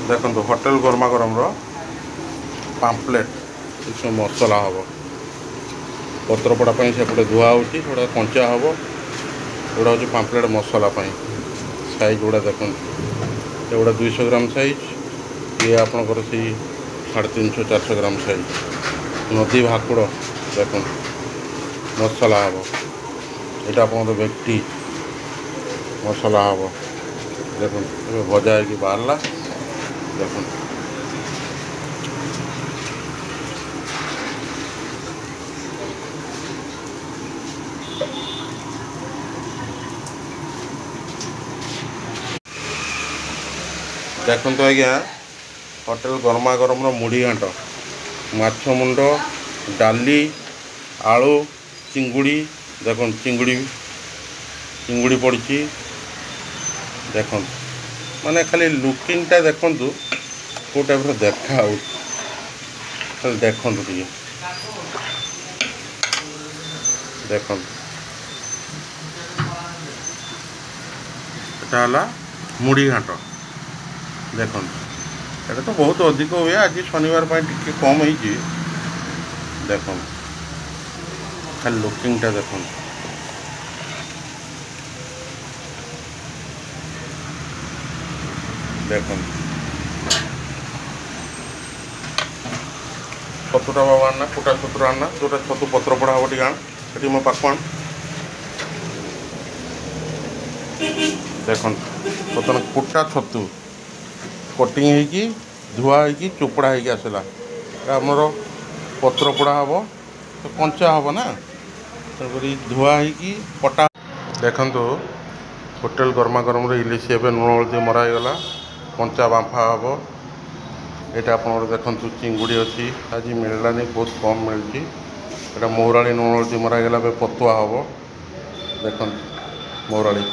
देखो होटेल गरमा गरम पाम्पलेट इसमें मसला हम पत्रपड़ा सेपटे धुआ होड़ा कंचा हम गुड़ा हूँ पाम्पलेट मसला साइज गुड़ा देखो एगुड़ा 200 ग्राम साइज ये आपंकर से 350 400 ग्राम साइज नदी भाकुड़ देख मसला हम यहाँ आप व्यक्ति मसला हम देख भजा हो बाहरला देख देखो तो आज्ञा होटेल गरमा गरम मुढ़ी घाट माछ मुंड डाली आलू चिंगुड़ी देखो चिंगुड़ी पड़ी देख माने खाली लुकिंगटा देखु कौ टाइप देखा खाली देखु टे देख मुढ़ी घाट देख ये तो बहुत अधिक हुए आज शनिवार टी कम हो देख खाली लुकिंगटा देख देख छतुटा बाबा आना कुटा छतुरा आना जोटा छतु पत्र पड़ा हम टी आन मो पाक देख बर्तमान कुटा छतु कटिंग होगी धुआ होगी चोपड़ा होगी आसला आमर पत्र पोड़ा हम तो कंचा हम ना तेनाली धुआ होगी पटा देखु होटेल गरमा गरम इलिशी लूण हल्दी मरागला कंचा बांफा हम यहाँ आप देखु चिंगुड़ी अच्छी आज मिललानी बहुत कम मिलती यहाँ मौराड़ी लूण हल्दी मरागला पतुआ हम देख मौराड़ी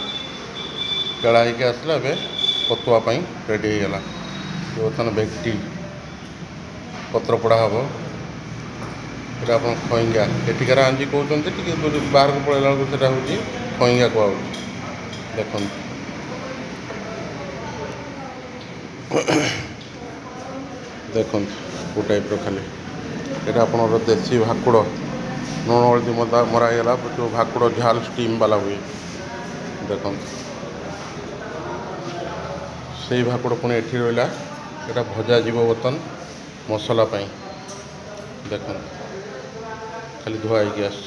केड़ा होगी आसला पतुआपाई रेडी होगा बर्तमान व्यक्ति पत्र पोड़ा हम यहाँ आप खईंगा एटिकार आंजी कहते बाहर को पड़ेगा बेलू से हूँ खईंगा कह देख देख कौ टाइप खाली यहाँ आप देसी भाकुड़ लूण हल्दी मरागला जो भाकुड़ झाल स्टीम वाला हुए देख से भाकुड़ पुणी एठी रहा यहाँ भजा जीव बर्तन मसला देख खाली धुआ होगी आस।